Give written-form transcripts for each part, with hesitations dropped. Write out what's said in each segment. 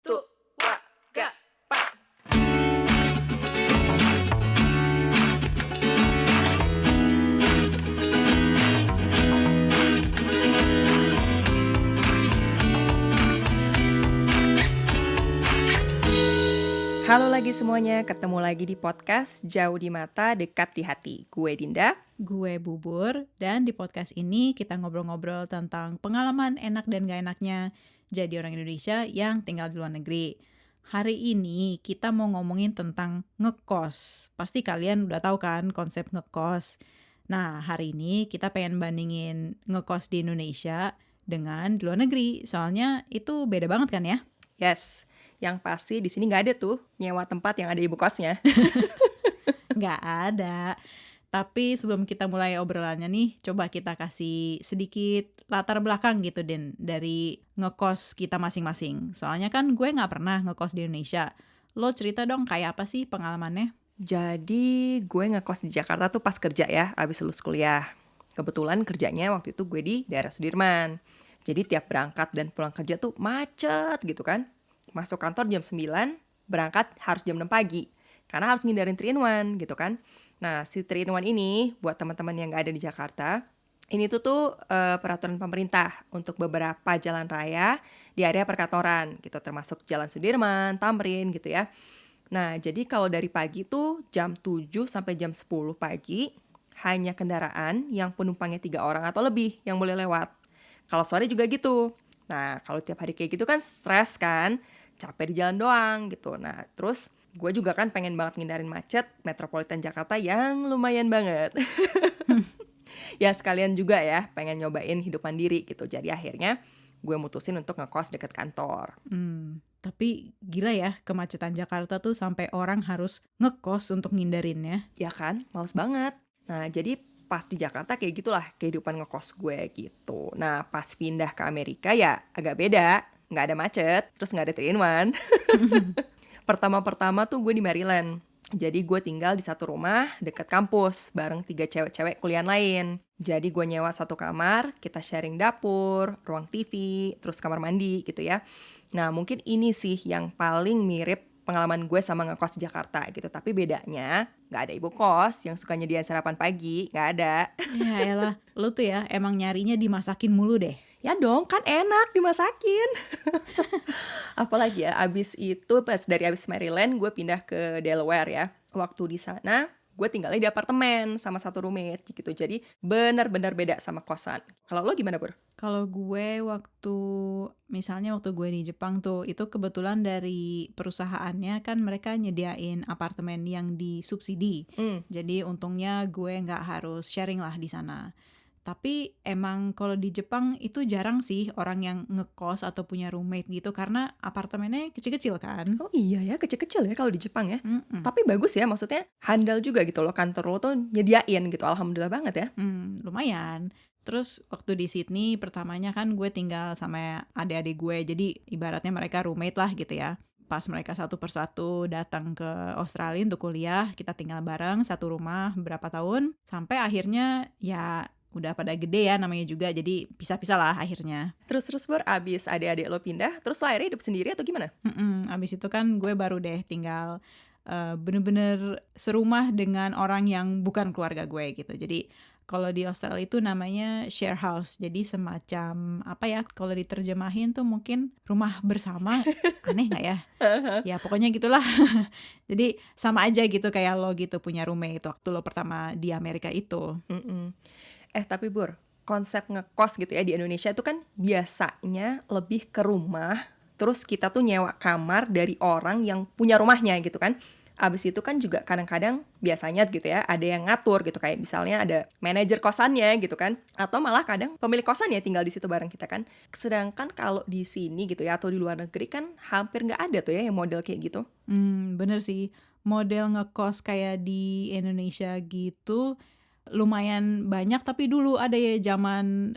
Tuh, wah, gak, pak. Halo lagi semuanya, ketemu lagi di podcast Jauh di Mata, Dekat di Hati. Gue Dinda. Gue Bubur, dan di podcast ini kita ngobrol-ngobrol tentang pengalaman enak dan gak enaknya jadi orang Indonesia yang tinggal di luar negeri. Hari ini kita mau ngomongin tentang ngekos. Pasti kalian udah tahu kan konsep ngekos. Nah, hari ini kita pengen bandingin ngekos di Indonesia dengan di luar negeri. Soalnya itu beda banget kan ya? Yes, yang pasti di sini nggak ada tuh nyewa tempat yang ada ibu kosnya. Nggak ada. Tapi sebelum kita mulai obrolannya nih, coba kita kasih sedikit latar belakang gitu, Den, dari ngekos kita masing-masing. Soalnya kan gue nggak pernah ngekos di Indonesia. Lo cerita dong kayak apa sih pengalamannya? Jadi gue ngekos di Jakarta tuh pas kerja ya, abis lulus kuliah. Kebetulan kerjanya waktu itu gue di daerah Sudirman. Jadi tiap berangkat dan pulang kerja tuh macet gitu kan. Masuk kantor jam 9, berangkat harus jam 6 pagi. Karena harus ngindarin 3-in-1 gitu kan. Nah, si 3-in-1 ini buat teman-teman yang nggak ada di Jakarta, ini tuh peraturan pemerintah untuk beberapa jalan raya di area perkantoran gitu, termasuk Jalan Sudirman, Tamrin gitu ya. Nah, jadi kalau dari pagi tuh jam 7 sampai jam 10 pagi hanya kendaraan yang penumpangnya 3 orang atau lebih yang boleh lewat. Kalau sore juga gitu. Nah, kalau tiap hari kayak gitu kan stres kan, capek di jalan doang gitu. Nah, terus gue juga kan pengen banget ngindarin macet Metropolitan Jakarta yang lumayan banget. Ya sekalian juga ya pengen nyobain hidup mandiri gitu. Jadi akhirnya gue mutusin untuk ngekos deket kantor. Tapi gila ya, kemacetan Jakarta tuh sampai orang harus ngekos untuk ngindarinnya. Ya kan, males banget. Nah, jadi pas di Jakarta kayak gitulah kehidupan ngekos gue gitu. Nah, pas pindah ke Amerika ya agak beda. Nggak ada macet, terus nggak ada 3-in-1. Pertama-pertama tuh gue di Maryland. Jadi gue tinggal di satu rumah dekat kampus bareng 3 cewek-cewek kuliah lain. Jadi gue nyewa satu kamar, kita sharing dapur, ruang TV, terus kamar mandi gitu ya. Nah, mungkin ini sih yang paling mirip pengalaman gue sama ngekos di Jakarta gitu. Tapi bedanya nggak ada ibu kos yang suka nyediain sarapan pagi, nggak ada. Ya elah, lo tuh ya emang nyarinya dimasakin mulu deh. Ya dong, kan enak dimasakin. Apalagi ya, abis Maryland gue pindah ke Delaware ya. Waktu di sana gue tinggalnya di apartemen sama satu roommate gitu. Jadi benar-benar beda sama kosan. Kalau lo gimana, Bur? Kalau gue waktu gue di Jepang tuh, itu kebetulan dari perusahaannya kan mereka nyediain apartemen yang disubsidi. Jadi untungnya gue nggak harus sharing lah di sana. Tapi emang kalau di Jepang itu jarang sih orang yang ngekos atau punya roommate gitu karena apartemennya kecil-kecil kan. Oh iya ya, kecil-kecil ya kalau di Jepang ya. Mm-mm. Tapi bagus ya, maksudnya handal juga gitu loh, kantor lo tuh nyediain gitu. Alhamdulillah banget ya. Lumayan. Terus waktu di Sydney pertamanya kan gue tinggal sama adik-adik gue, jadi ibaratnya mereka roommate lah gitu ya. Pas mereka satu persatu datang ke Australia untuk kuliah, kita tinggal bareng satu rumah berapa tahun, sampai akhirnya ya udah pada gede ya namanya juga, jadi pisah-pisah lah akhirnya. Terus Bur, abis adik-adik lo pindah, terus lo akhirnya hidup sendiri atau gimana? Abis itu kan gue baru deh tinggal bener-bener serumah dengan orang yang bukan keluarga gue gitu. Jadi kalau di Australia itu namanya share house. Jadi semacam apa ya, kalau diterjemahin tuh mungkin rumah bersama. Aneh nggak ya? Ya pokoknya gitulah. Jadi sama aja gitu kayak lo gitu punya roommate waktu lo pertama di Amerika itu. Mm-mm. Tapi Bur, konsep ngekos gitu ya di Indonesia itu kan biasanya lebih ke rumah, terus kita tuh nyewa kamar dari orang yang punya rumahnya gitu kan. Abis itu kan juga kadang-kadang biasanya gitu ya ada yang ngatur gitu, kayak misalnya ada manajer kosannya gitu kan, atau malah kadang pemilik kosannya tinggal di situ bareng kita kan. Sedangkan kalau di sini gitu ya atau di luar negeri kan hampir nggak ada tuh ya yang model kayak gitu. Bener sih. Model ngekos kayak di Indonesia gitu lumayan banyak, tapi dulu ada ya zaman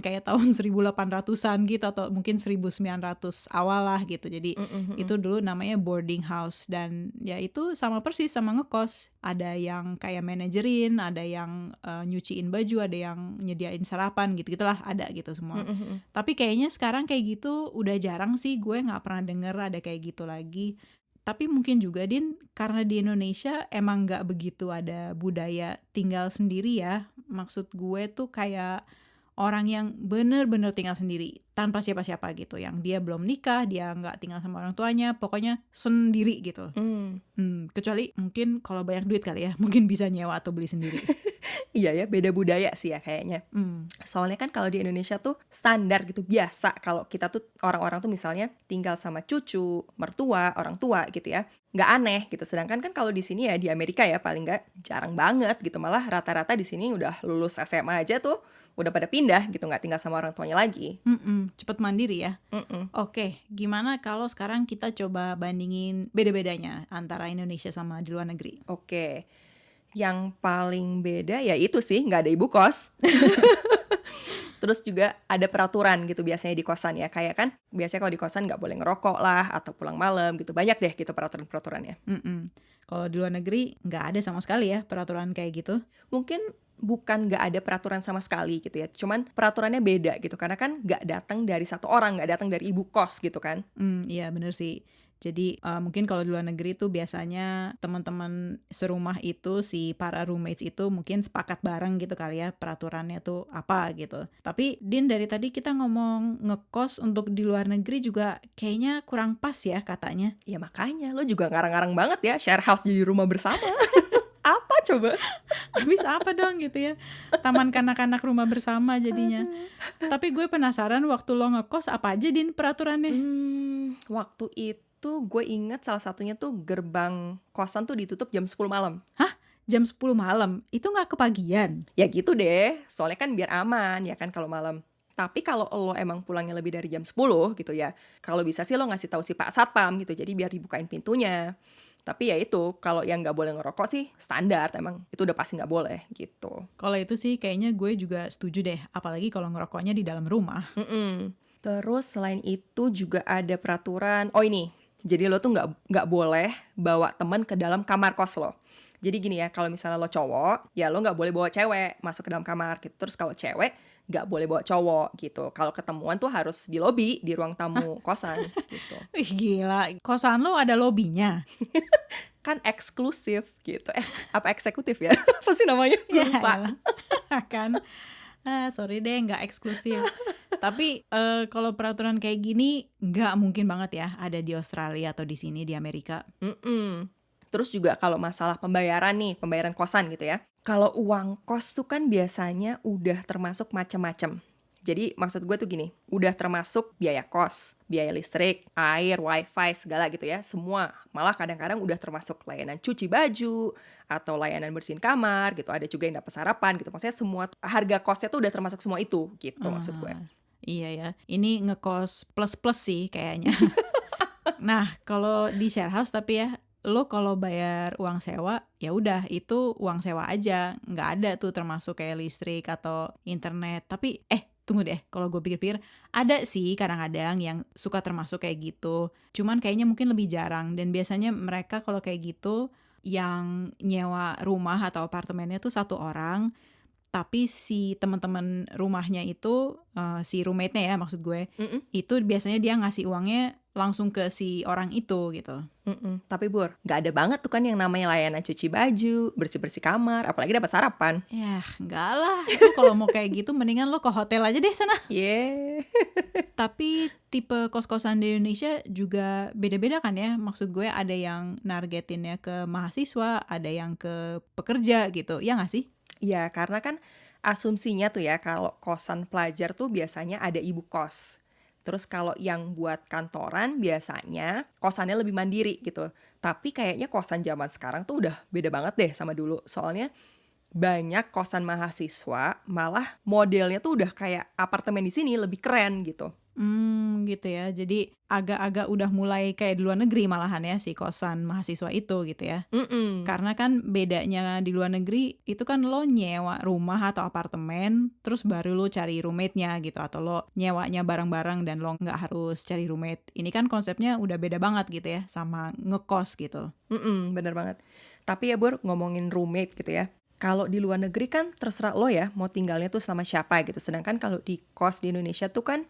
kayak tahun 1800-an gitu atau mungkin 1900 awal lah gitu. Jadi Mhm mhm. itu dulu namanya boarding house dan ya itu sama persis sama ngekos. Ada yang kayak manajerin, ada yang nyuciin baju, ada yang nyediain sarapan gitu-gitulah, ada gitu semua. Mhm mhm. Tapi kayaknya sekarang kayak gitu udah jarang sih, gue nggak pernah denger ada kayak gitu lagi. Tapi mungkin juga Din, karena di Indonesia emang nggak begitu ada budaya tinggal sendiri ya. Maksud gue tuh kayak orang yang bener-bener tinggal sendiri tanpa siapa-siapa gitu. Yang dia belum nikah, dia nggak tinggal sama orang tuanya, pokoknya sendiri gitu. Mmm. Kecuali mungkin kalau banyak duit kali ya, mungkin bisa nyewa atau beli sendiri. Iya ya, beda budaya sih ya kayaknya. Hmm. Soalnya kan kalau di Indonesia tuh standar gitu, biasa kalau kita tuh orang-orang tuh misalnya tinggal sama cucu, mertua, orang tua gitu ya, nggak aneh gitu. Sedangkan kan kalau di sini ya di Amerika ya paling nggak jarang banget gitu. Malah rata-rata di sini udah lulus SMA aja tuh udah pada pindah gitu, nggak tinggal sama orang tuanya lagi. Cepet mandiri ya. Mm-mm. Oke, gimana kalau sekarang kita coba bandingin beda-bedanya antara Indonesia sama di luar negeri? Oke, yang paling beda ya itu sih nggak ada ibu kos. Terus juga ada peraturan gitu biasanya di kosan ya. Kayak kan biasanya kalau di kosan nggak boleh ngerokok lah atau pulang malam gitu. Banyak deh gitu peraturan-peraturannya. Kalau di luar negeri nggak ada sama sekali ya peraturan kayak gitu. Mungkin bukan nggak ada peraturan sama sekali gitu ya. Cuman peraturannya beda gitu. Karena kan nggak datang dari satu orang, nggak datang dari ibu kos gitu kan. Iya bener sih. Jadi mungkin kalau di luar negeri tuh biasanya teman-teman serumah itu, si para roommates itu mungkin sepakat bareng gitu kali ya peraturannya tuh apa gitu. Tapi Din, dari tadi kita ngomong ngekos untuk di luar negeri juga kayaknya kurang pas ya katanya. Ya makanya lo juga ngarang-ngarang banget ya share house jadi rumah bersama. Apa coba? Habis apa dong gitu ya, taman kanak-kanak rumah bersama jadinya. Tapi gue penasaran waktu lo ngekos apa aja Din peraturannya? Waktu itu gue inget salah satunya tuh gerbang kosan tuh ditutup jam 10 malam. Hah? Jam 10 malam? Itu nggak kepagian? Ya gitu deh, soalnya kan biar aman ya kan kalau malam. Tapi kalau lo emang pulangnya lebih dari jam 10 gitu ya, kalau bisa sih lo ngasih tahu si Pak Satpam gitu, jadi biar dibukain pintunya. Tapi ya itu, kalau yang nggak boleh ngerokok sih standar, emang itu udah pasti nggak boleh gitu. Kalau itu sih kayaknya gue juga setuju deh, apalagi kalau ngerokoknya di dalam rumah. Terus selain itu juga ada peraturan, oh ini, jadi lo tuh nggak boleh bawa temen ke dalam kamar kos lo. Jadi gini ya, kalau misalnya lo cowok, ya lo nggak boleh bawa cewek masuk ke dalam kamar gitu. Terus kalau cewek, nggak boleh bawa cowok gitu. Kalau ketemuan tuh harus di lobi, di ruang tamu kosan gitu. Wih gila, kosan lo ada lobinya? Kan eksklusif gitu. Apa eksekutif ya? Apa sih namanya? Lupa. Kan? Sorry deh, nggak eksklusif. Tapi kalau peraturan kayak gini nggak mungkin banget ya ada di Australia atau di sini di Amerika. Terus juga kalau masalah pembayaran nih, pembayaran kosan gitu ya. Kalau uang kos tuh kan biasanya udah termasuk macam-macam. Jadi maksud gue tuh gini, udah termasuk biaya kos, biaya listrik, air, wifi, segala gitu ya, semua. Malah kadang-kadang udah termasuk layanan cuci baju, atau layanan bersihin kamar gitu, ada juga yang dapat sarapan gitu. Maksudnya semua, harga kosnya tuh udah termasuk semua itu gitu maksud gue. Iya ya, ini ngekos plus-plus sih kayaknya. Nah, kalau di share house tapi ya, lo kalau bayar uang sewa, ya udah itu uang sewa aja, nggak ada tuh termasuk kayak listrik atau internet. Tapi tunggu deh, kalau gue pikir-pikir ada sih kadang-kadang yang suka termasuk kayak gitu. Cuman kayaknya mungkin lebih jarang dan biasanya mereka kalau kayak gitu yang nyewa rumah atau apartemennya tuh satu orang, tapi si teman-teman rumahnya itu si roommate-nya ya maksud gue, itu biasanya dia ngasih uangnya langsung ke si orang itu gitu. Tapi Bur, nggak ada banget tuh kan yang namanya layanan cuci baju, bersih-bersih kamar, apalagi dapat sarapan. Ya enggak lah, itu kalau mau kayak gitu mendingan lo ke hotel aja deh sana. Yeah. Tapi tipe kos-kosan di Indonesia juga beda-beda kan ya. Maksud gue ada yang nargetinnya ke mahasiswa, ada yang ke pekerja gitu. Ya nggak sih? Ya, karena kan asumsinya tuh ya kalau kosan pelajar tuh biasanya ada ibu kos. Terus kalau yang buat kantoran biasanya kosannya lebih mandiri gitu. Tapi kayaknya kosan zaman sekarang tuh udah beda banget deh sama dulu. Soalnya banyak kosan mahasiswa malah modelnya tuh udah kayak apartemen di sini, lebih keren gitu. Gitu ya. Jadi agak-agak udah mulai kayak di luar negeri malahan ya si kosan mahasiswa itu gitu ya. Mhm. Karena kan bedanya di luar negeri itu kan lo nyewa rumah atau apartemen, terus baru lo cari roommate-nya gitu, atau lo nyewanya bareng-bareng dan lo nggak harus cari roommate. Ini kan konsepnya udah beda banget gitu ya sama ngekos gitu. Mhm, bener banget. Tapi ya Bur, ngomongin roommate gitu ya. Kalau di luar negeri kan terserah lo ya mau tinggalnya tuh sama siapa gitu. Sedangkan kalau di kos di Indonesia tuh kan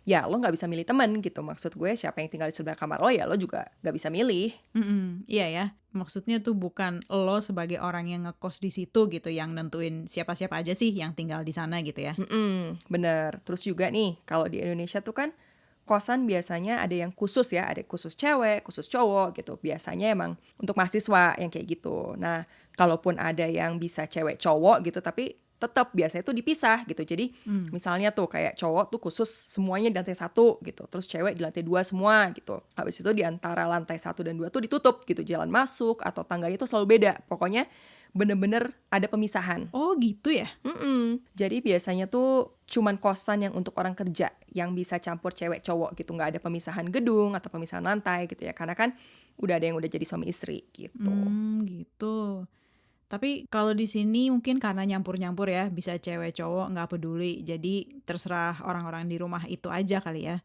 ya lo nggak bisa milih temen gitu. Maksud gue siapa yang tinggal di sebelah kamar lo ya lo juga nggak bisa milih. Iya ya. Maksudnya tuh bukan lo sebagai orang yang ngekos di situ gitu yang nentuin siapa-siapa aja sih yang tinggal di sana gitu ya. Mhm, bener. Terus juga nih kalau di Indonesia tuh kan kosan biasanya ada yang khusus ya, ada khusus cewek, khusus cowok gitu. Biasanya emang untuk mahasiswa yang kayak gitu. Nah, kalaupun ada yang bisa cewek cowok gitu, tapi tetap biasanya tuh dipisah gitu. Jadi Mmm. misalnya tuh kayak cowok tuh khusus semuanya di lantai satu gitu, terus cewek di lantai dua semua gitu. Habis itu di antara lantai satu dan dua tuh ditutup gitu, jalan masuk atau tangganya tuh selalu beda. Pokoknya bener-bener ada pemisahan. Oh gitu ya? Jadi biasanya tuh cuman kosan yang untuk orang kerja yang bisa campur cewek cowok gitu, nggak ada pemisahan gedung atau pemisahan lantai gitu ya, karena kan udah ada yang udah jadi suami istri gitu. Gitu. Tapi kalau di sini mungkin karena nyampur-nyampur ya, bisa cewek cowok nggak peduli, jadi terserah orang-orang di rumah itu aja kali ya.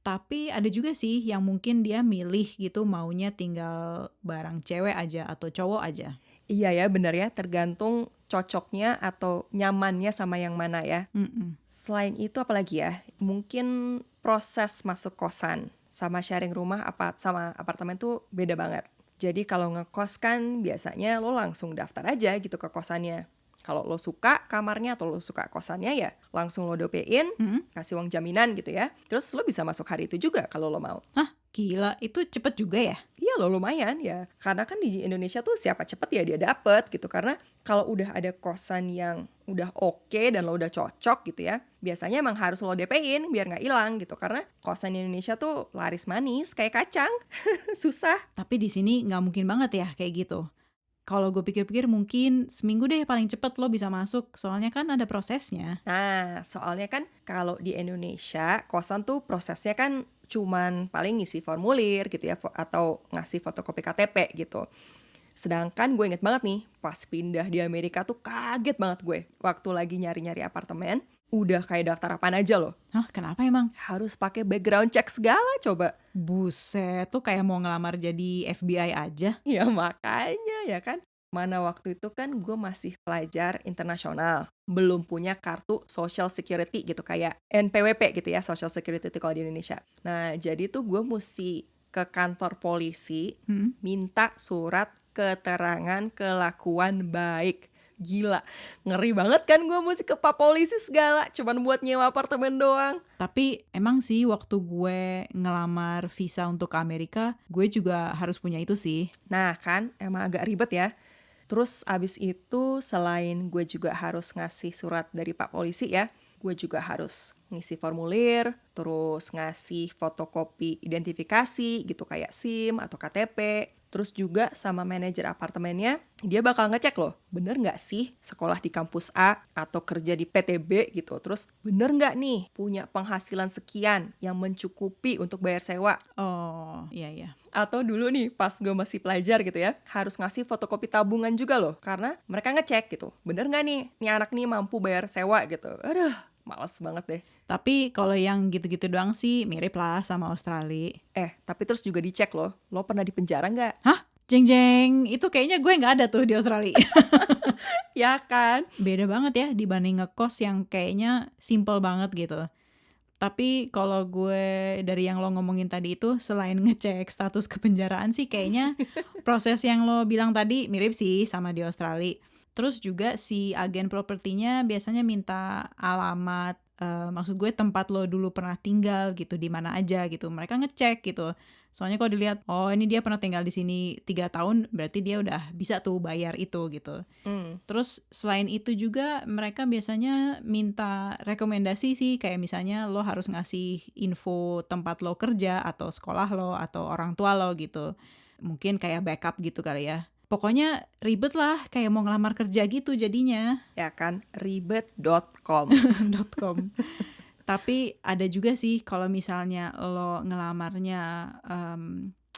Tapi ada juga sih yang mungkin dia milih gitu maunya tinggal bareng cewek aja atau cowok aja. Iya ya, bener ya, tergantung cocoknya atau nyamannya sama yang mana ya. Mhm. Selain itu apalagi ya, mungkin proses masuk kosan sama sharing rumah sama apartemen tuh beda banget. Jadi kalau ngekos kan biasanya lo langsung daftar aja gitu ke kosannya. Kalau lo suka kamarnya atau lo suka kosannya ya langsung lo DP-in, Mhm. kasih uang jaminan gitu ya. Terus lo bisa masuk hari itu juga kalau lo mau. Hah, gila itu cepet juga ya? Iya loh lumayan ya, karena kan di Indonesia tuh siapa cepet ya dia dapet gitu. Karena kalau udah ada kosan yang udah oke dan lo udah cocok gitu ya, biasanya emang harus lo DP-in biar nggak hilang gitu. Karena kosan di Indonesia tuh laris manis kayak kacang, susah. Tapi di sini nggak mungkin banget ya kayak gitu. Kalau gue pikir-pikir mungkin seminggu deh paling cepet lo bisa masuk, soalnya kan ada prosesnya. Nah, soalnya kan kalau di Indonesia kosan tuh prosesnya kan cuman paling ngisi formulir gitu ya, atau ngasih fotokopi KTP gitu. Sedangkan gue inget banget nih, pas pindah di Amerika tuh kaget banget gue. Waktu lagi nyari-nyari apartemen, udah kayak daftar apaan aja loh. Hah, kenapa emang? Harus pakai background check segala coba. Buset, tuh kayak mau ngelamar jadi FBI aja. Ya makanya ya kan. Mana waktu itu kan gue masih pelajar internasional. Belum punya kartu Social Security gitu, kayak NPWP gitu ya, Social Security itu kalau di Indonesia. Nah, jadi tuh gue mesti ke kantor polisi, Mhm. minta surat keterangan kelakuan baik. Gila, ngeri banget kan gue mesti ke pak polisi segala, cuman buat nyewa apartemen doang. Tapi emang sih waktu gue ngelamar visa untuk ke Amerika, gue juga harus punya itu sih. Nah kan, emang agak ribet ya. Terus abis itu selain gue juga harus ngasih surat dari pak polisi ya, gue juga harus ngisi formulir, terus ngasih fotokopi identifikasi gitu kayak SIM atau KTP. Terus juga sama manajer apartemennya, dia bakal ngecek loh, bener nggak sih sekolah di kampus A atau kerja di PTB gitu. Terus bener nggak nih punya penghasilan sekian yang mencukupi untuk bayar sewa. Oh, iya iya. Atau dulu nih pas gue masih pelajar gitu ya, harus ngasih fotokopi tabungan juga loh. Karena mereka ngecek gitu, bener nggak nih anak nih mampu bayar sewa gitu. Aduh, males banget deh. Tapi kalau yang gitu-gitu doang sih mirip lah sama Australia. Tapi terus juga dicek loh, lo pernah di penjara nggak? Hah? Jeng jeng, itu kayaknya gue nggak ada tuh di Australia. Ya kan? Beda banget ya dibanding ngekos yang kayaknya simple banget gitu. Tapi kalau gue dari yang lo ngomongin tadi itu, selain ngecek status kepenjaraan sih kayaknya proses yang lo bilang tadi mirip sih sama di Australia. Terus juga si agen propertinya biasanya minta alamat, maksud gue tempat lo dulu pernah tinggal gitu, di mana aja gitu. Mereka ngecek gitu. Soalnya kalau dilihat, oh ini dia pernah tinggal di sini 3 tahun, berarti dia udah bisa tuh bayar itu gitu. Terus selain itu juga mereka biasanya minta rekomendasi sih, kayak misalnya lo harus ngasih info tempat lo kerja atau sekolah lo atau orang tua lo gitu. Mungkin kayak backup gitu kali ya. Pokoknya ribet lah, kayak mau ngelamar kerja gitu jadinya. Ya kan? Ribet.com. .com. Tapi ada juga sih kalau misalnya lo ngelamarnya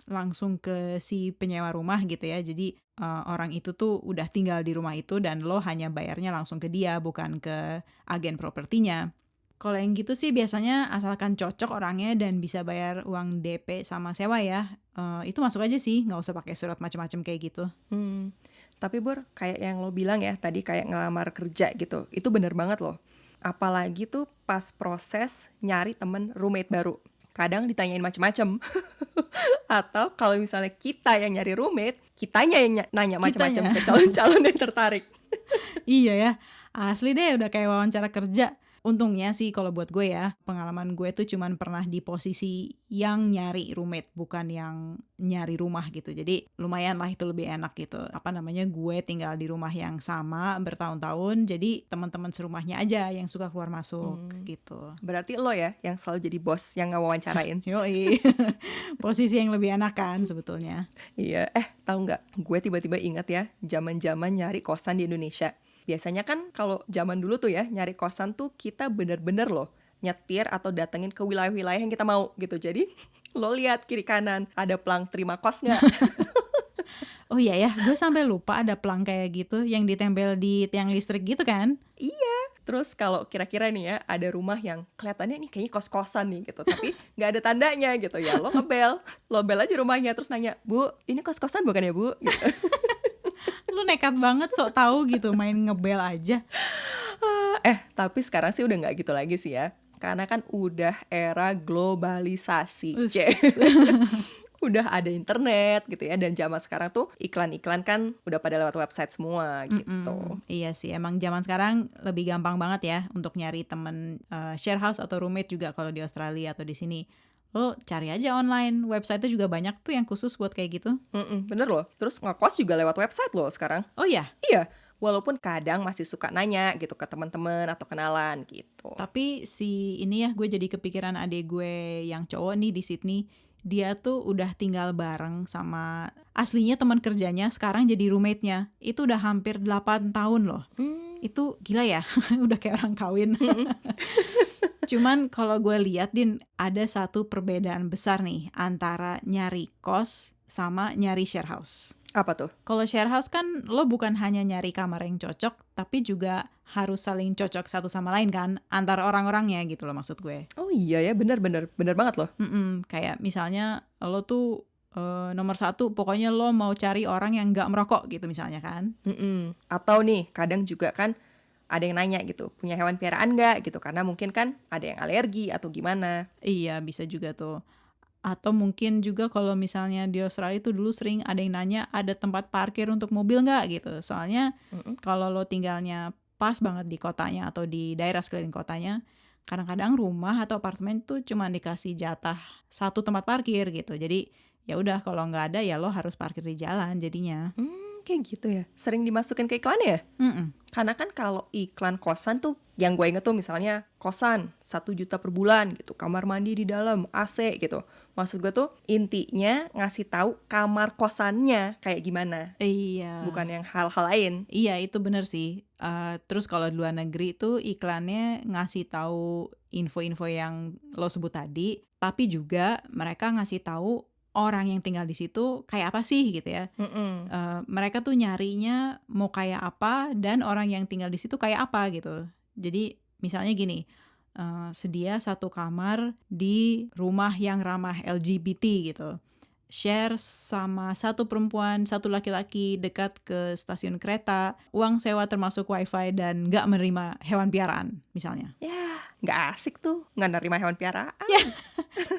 langsung ke si penyewa rumah gitu ya. Jadi orang itu tuh udah tinggal di rumah itu dan lo hanya bayarnya langsung ke dia, bukan ke agen propertinya. Kalau yang gitu sih biasanya asalkan cocok orangnya dan bisa bayar uang DP sama sewa ya, itu masuk aja sih, nggak usah pakai surat macam-macam kayak gitu. Hmm, tapi Bur, kayak yang lo bilang ya tadi kayak ngelamar kerja gitu, itu bener banget loh. Apalagi tuh pas proses nyari temen roommate baru. Kadang ditanyain macem-macem. Atau kalau misalnya kita yang nyari roommate, kitanya yang nanya macem-macem Kitanya. ke calon-calon yang tertarik. Iya ya, asli deh udah kayak wawancara kerja. Untungnya sih kalau buat gue ya, pengalaman gue tuh cuman pernah di posisi yang nyari roommate, bukan yang nyari rumah gitu. Jadi lumayan lah itu lebih enak gitu. Apa namanya, gue tinggal di rumah yang sama bertahun-tahun, jadi teman-teman serumahnya aja yang suka keluar masuk gitu. Berarti lo ya yang selalu jadi bos yang ngewawancarain. Yoi, posisi yang lebih enak kan sebetulnya. Iya, tahu nggak? Gue tiba-tiba ingat ya, zaman-zaman nyari kosan di Indonesia. Biasanya kan kalau zaman dulu tuh ya, nyari kosan tuh kita bener-bener loh nyetir atau datengin ke wilayah-wilayah yang kita mau gitu. Jadi lo lihat kiri kanan, ada pelang terima kos nggak? Oh iya ya, gue sampai lupa ada pelang kayak gitu yang ditempel di tiang listrik gitu kan? Iya. Terus kalau kira-kira nih ya, ada rumah yang kelihatannya nih kayaknya kos-kosan nih gitu, tapi nggak ada tandanya gitu ya, lo bel aja rumahnya terus nanya, Bu, ini kos-kosan bukan ya Bu? Gitu. Lu nekat banget sok tahu gitu main ngebel aja. Tapi sekarang sih udah nggak gitu lagi sih ya. Karena kan udah era globalisasi. Us. Udah ada internet gitu ya. Dan zaman sekarang tuh iklan-iklan kan udah pada lewat website semua gitu. Iya sih, emang zaman sekarang lebih gampang banget ya untuk nyari temen share house atau roommate juga kalau di Australia atau di sini. Lo cari aja online, website-nya juga banyak tuh yang khusus buat kayak gitu. Bener loh. Terus ngekos juga lewat website loh sekarang. Oh ya, Iya, walaupun kadang masih suka nanya gitu ke teman-teman atau kenalan gitu. tapi si ini ya gue jadi kepikiran adik gue yang cowok nih di Sydney. Dia tuh udah tinggal bareng sama aslinya teman kerjanya, sekarang jadi roommate-nya. Itu udah hampir 8 tahun loh. Itu gila ya, udah kayak orang kawin. Cuman kalau gue lihat Din, ada satu perbedaan besar nih antara nyari kos sama nyari share house. Apa tuh? Kalau share house kan lo bukan hanya nyari kamar yang cocok, tapi juga harus saling cocok satu sama lain kan, antara orang-orangnya gitu loh maksud gue. Oh iya ya, bener banget loh. Kayak misalnya lo tuh nomor satu, pokoknya lo mau cari orang yang nggak merokok gitu misalnya kan. Atau nih, kadang juga kan ada yang nanya gitu, punya hewan piaraan nggak gitu, karena mungkin kan ada yang alergi atau gimana. Iya bisa juga tuh. Atau mungkin juga kalau misalnya di Australia itu dulu sering ada yang nanya ada tempat parkir untuk mobil nggak gitu. Soalnya kalau lo tinggalnya pas banget di kotanya atau di daerah sekeliling kotanya, kadang-kadang rumah atau apartemen tuh cuma dikasih jatah satu tempat parkir gitu. Jadi ya udah kalau nggak ada ya lo harus parkir di jalan jadinya. Kayak gitu ya, sering dimasukin ke iklan ya? Karena kan kalau iklan kosan tuh, yang gue inget tuh misalnya kosan 1 juta per bulan gitu, kamar mandi di dalam, AC gitu. Maksud gue tuh intinya ngasih tahu kamar kosannya kayak gimana, Iya. bukan yang hal-hal lain. Iya itu bener sih. Terus kalau di luar negeri tuh iklannya ngasih tahu info-info yang lo sebut tadi, tapi juga mereka ngasih tahu orang yang tinggal di situ kayak apa sih gitu ya. Mereka tuh nyarinya mau kayak apa dan orang yang tinggal di situ kayak apa gitu. Jadi misalnya gini, sedia satu kamar di rumah yang ramah LGBT gitu. Share sama satu perempuan, satu laki-laki dekat ke stasiun kereta, uang sewa termasuk wifi dan nggak menerima hewan piaraan misalnya. Ya, nggak asik tuh, nggak nerima hewan piaraan.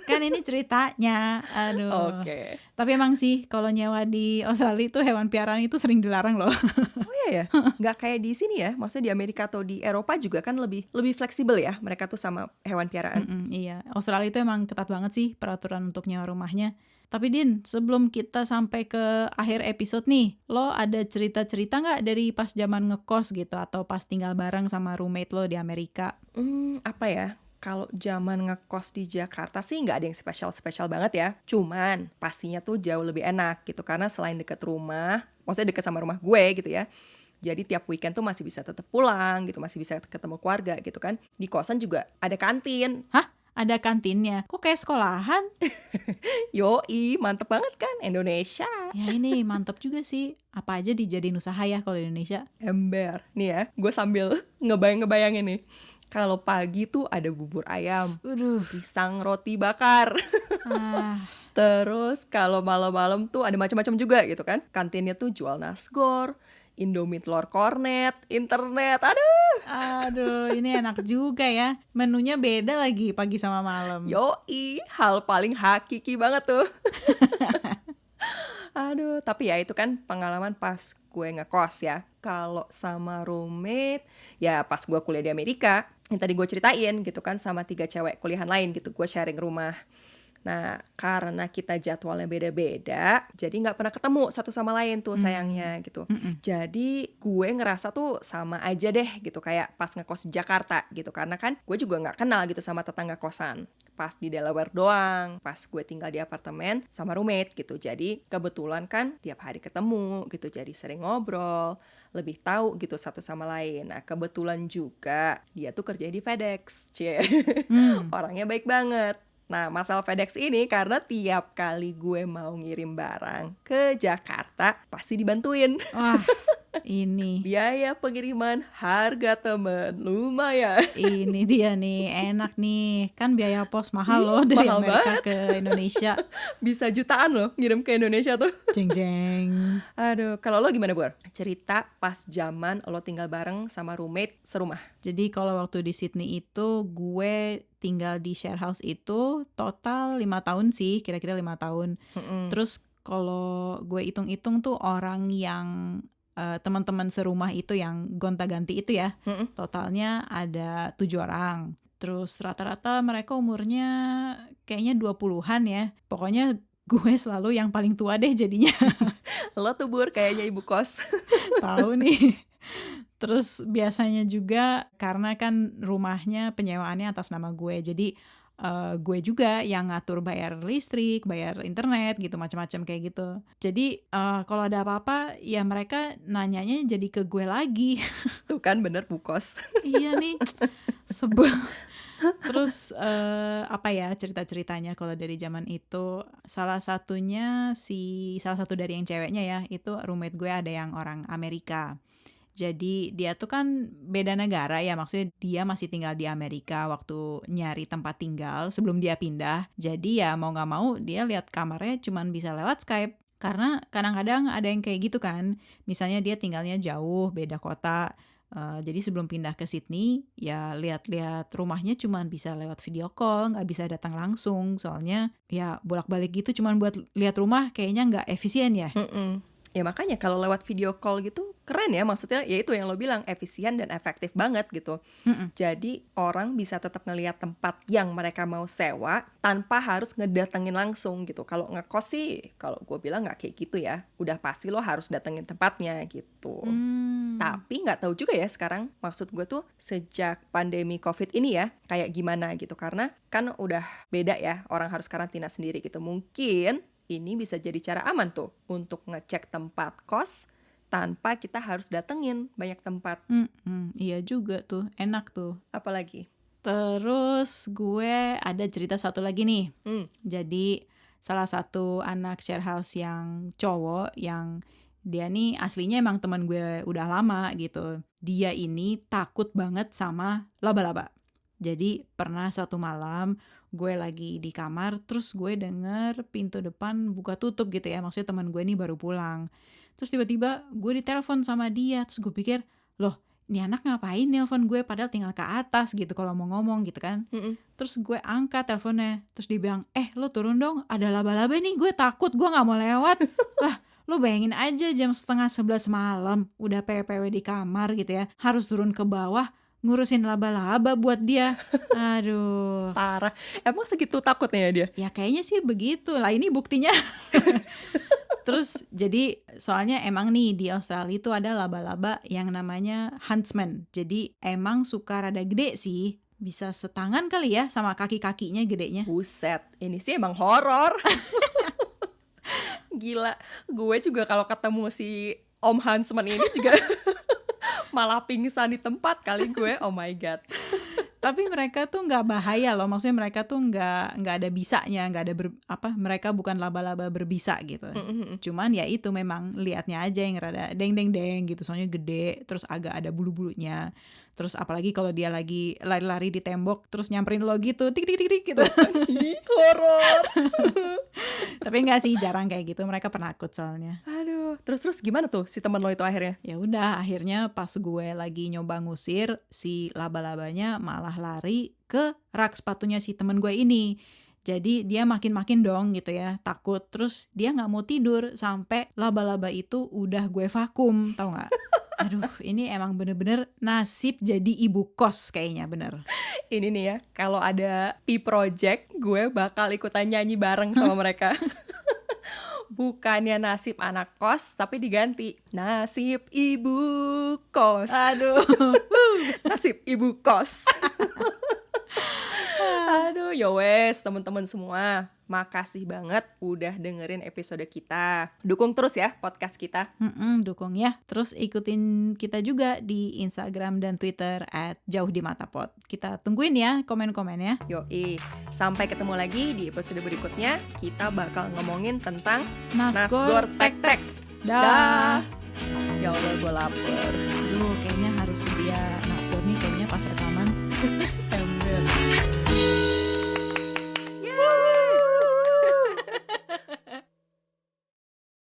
Kan ini ceritanya, aduh. Oke. Tapi emang sih kalau nyewa di Australia itu hewan piaraan itu sering dilarang loh. Oh iya ya, nggak kayak di sini ya, maksudnya di Amerika atau di Eropa juga kan lebih fleksibel ya mereka tuh sama hewan piaraan. Iya, Australia itu emang ketat banget sih peraturan untuk nyewa rumahnya. Tapi Din, sebelum kita sampai ke akhir episode nih, lo ada cerita-cerita nggak dari pas zaman ngekos gitu atau pas tinggal bareng sama roommate lo di Amerika? Apa ya? Kalau zaman ngekos di Jakarta sih nggak ada yang spesial-spesial banget ya. Cuman pastinya tuh jauh lebih enak gitu karena selain deket rumah, maksudnya deket sama rumah gue gitu ya. Jadi tiap weekend tuh masih bisa tetap pulang gitu, masih bisa ketemu keluarga gitu kan. Di kosan juga ada kantin. Hah? Ada kantinnya? Kok kayak sekolahan? Yoi, mantep banget kan Indonesia. Ya ini mantep juga sih. Apa aja dijadiin usaha ya kalau di Indonesia. Ember. Nih ya, gue sambil ngebayangin nih. Kalau pagi tuh ada bubur ayam, Waduh. pisang roti bakar. Ah, Terus kalau malam-malam tuh ada macam-macam juga gitu kan. Kantinnya tuh jual nasgor, Indomie telur kornet, internet. aduh, ini enak juga ya. Menunya beda lagi pagi sama malam. Yoi, hal paling hakiki banget tuh. Aduh, tapi ya itu kan pengalaman pas gue ngekos ya. Kalau sama roommate, ya pas gue kuliah di Amerika, yang tadi gue ceritain gitu kan sama 3 cewek kuliahan lain gitu, gue sharing rumah. Nah, karena kita jadwalnya beda-beda, jadi nggak pernah ketemu satu sama lain tuh sayangnya gitu. Jadi gue ngerasa tuh sama aja deh gitu, kayak pas ngekos di Jakarta gitu. Karena kan gue juga nggak kenal gitu sama tetangga kosan. Pas di Delaware doang, pas gue tinggal di apartemen sama roommate gitu. Jadi kebetulan kan tiap hari ketemu gitu, jadi sering ngobrol, lebih tahu gitu satu sama lain. Nah, kebetulan juga dia tuh kerja di FedEx, cie. Orangnya baik banget. Nah, masalah FedEx ini karena tiap kali gue mau ngirim barang ke Jakarta, pasti dibantuin. Wah, ini. Biaya pengiriman, harga temen, lumayan. Ini dia nih, enak nih. Kan biaya pos mahal loh dari Mahal Amerika ke Indonesia. Bisa jutaan loh ngirim ke Indonesia tuh. Jeng jeng. Aduh, kalau lo gimana, Bur? Cerita pas zaman lo tinggal bareng sama roommate serumah. Jadi kalau waktu di Sydney itu gue tinggal di share house itu total 5 tahun sih, kira-kira 5 tahun. Terus kalau gue hitung-hitung tuh orang yang teman-teman serumah itu yang gonta-ganti itu ya, totalnya ada 7 orang. Terus rata-rata mereka umurnya kayaknya 20-an ya. Pokoknya gue selalu yang paling tua deh jadinya. Lo tuh, Bur, kayaknya ibu kos. Tahu nih. Terus biasanya juga karena kan rumahnya penyewaannya atas nama gue, jadi gue juga yang ngatur bayar listrik, bayar internet gitu, macam-macam kayak gitu. Jadi kalau ada apa-apa ya mereka nanyanya jadi ke gue lagi. Tuh kan bener bu kos. Iya nih, sebel. Terus apa ya cerita-ceritanya kalau dari zaman itu, salah satu dari yang ceweknya ya, itu roommate gue ada yang orang Amerika. Jadi dia tuh kan beda negara ya, maksudnya dia masih tinggal di Amerika waktu nyari tempat tinggal sebelum dia pindah. Jadi ya mau gak mau dia lihat kamarnya cuman bisa lewat Skype. Karena kadang-kadang ada yang kayak gitu kan, misalnya dia tinggalnya jauh, beda kota. Jadi sebelum pindah ke Sydney, ya lihat-lihat rumahnya cuman bisa lewat video call, nggak bisa datang langsung. Soalnya ya bolak-balik gitu cuman buat lihat rumah kayaknya nggak efisien ya. Ya makanya kalau lewat video call gitu keren ya, maksudnya ya itu yang lo bilang, efisien dan efektif banget gitu. Jadi orang bisa tetap ngelihat tempat yang mereka mau sewa tanpa harus ngedatengin langsung gitu. Kalau ngekos sih, kalau gue bilang nggak kayak gitu ya, udah pasti lo harus datengin tempatnya gitu. Tapi nggak tahu juga ya sekarang, maksud gue tuh sejak pandemi COVID ini ya kayak gimana gitu, karena kan udah beda ya, orang harus karantina sendiri gitu. Mungkin ini bisa jadi cara aman tuh untuk ngecek tempat kos tanpa kita harus datengin banyak tempat. Iya juga tuh, enak tuh. Apalagi? Terus gue ada cerita satu lagi nih. Jadi salah satu anak share house yang cowok, yang dia nih aslinya emang teman gue udah lama gitu. Dia ini takut banget sama laba-laba. Jadi pernah satu malam gue lagi di kamar, terus gue denger pintu depan buka tutup gitu ya, maksudnya teman gue ini baru pulang. Terus tiba-tiba gue ditelepon sama dia, terus gue pikir, loh ini anak ngapain nelpon gue padahal tinggal ke atas gitu kalau mau ngomong gitu kan. Terus gue angkat teleponnya, terus dia bilang, lo turun dong, ada laba-laba nih, gue takut, gue gak mau lewat. Lah lo bayangin aja jam 10:30 malam, udah PPW di kamar gitu ya, harus turun ke bawah, ngurusin laba-laba buat dia. Aduh. Parah. Emang segitu takutnya ya dia? Ya kayaknya sih begitu lah, ini buktinya. Terus jadi soalnya emang nih di Australia itu ada laba-laba yang namanya huntsman. Jadi emang suka rada gede sih, bisa setangan kali ya sama kaki-kakinya gedenya. Buset, ini sih emang horor. Gila, gue juga kalau ketemu si Om Hansman ini juga Malah pingsan di tempat kali gue, oh my god. Tapi mereka tuh nggak bahaya loh, maksudnya mereka tuh nggak ada bisanya, nggak ada mereka bukan laba-laba berbisa gitu. Cuman ya itu memang liatnya aja yang rada deng gitu, soalnya gede, terus agak ada bulu-bulunya. Terus apalagi kalau dia lagi lari-lari di tembok, terus nyamperin lo gitu, tik tik tik tik gitu. Ih, horor. Tapi nggak sih, jarang kayak gitu, mereka penakut soalnya. Aduh, terus gimana tuh si teman lo itu akhirnya? Ya udah, akhirnya pas gue lagi nyoba ngusir, si laba-labanya malah lari ke rak sepatunya si temen gue ini. Jadi dia makin-makin dong gitu ya, takut. Terus dia nggak mau tidur sampai laba-laba itu udah gue vakum, tau nggak? Aduh, ini emang bener-bener nasib jadi ibu kos kayaknya, bener. Ini nih ya, kalau ada P-Project, gue bakal ikutan nyanyi bareng sama mereka. Bukannya nasib anak kos, tapi diganti nasib ibu kos. Aduh. Nasib ibu kos. Aduh, ya wes teman-teman semua, makasih banget udah dengerin episode kita. Dukung terus ya podcast kita. Dukung ya. Terus ikutin kita juga di Instagram dan Twitter @jauhdimatapod. Kita tungguin ya komen-komennya. Yoi, sampai ketemu lagi di episode berikutnya. Kita bakal ngomongin tentang Nasgor Nasgor Tek-Tek. Dah. Ya Allah, gue lapar.